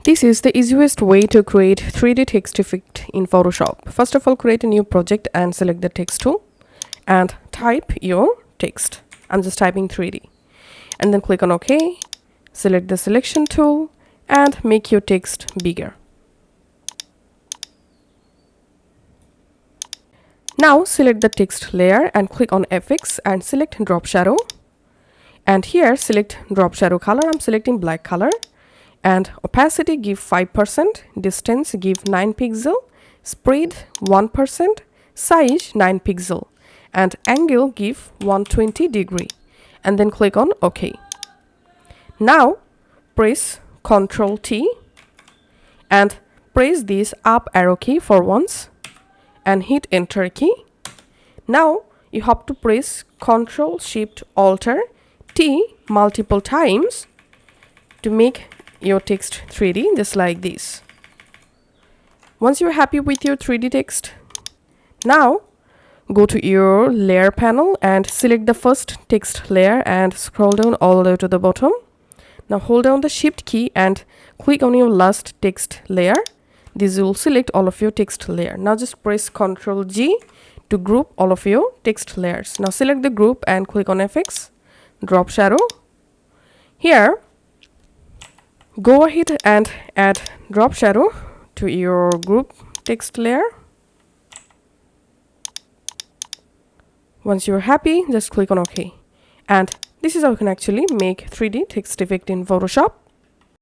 This is the easiest way to create 3D text effect in Photoshop. First of all, create a new project and select the text tool and type your text. I'm just typing 3D. And then click on OK. Select the selection tool and make your text bigger. Now select the text layer and click on FX and select drop shadow. And here select drop shadow color. I'm selecting black color. And opacity give 5%, distance give 9 pixel, spread 1%, size 9 pixel, and angle give 120 degree. And then click on OK. Now press Ctrl T and press this up arrow key for once and hit enter key. Now you have to press Ctrl Shift Alt T multiple times to make your text 3D, just like this. Once you're happy with your 3D text, now go to your layer panel and select the first text layer and scroll down all the way to the bottom. Now hold down the shift key and click on your last text layer. This will select all of your text layer. Now just press Ctrl G to group all of your text layers. Now select the group and click on FX, drop shadow. Here go ahead and add drop shadow to your group text layer. Once you're happy, just click on OK. And this is how you can actually make 3D text effect in Photoshop.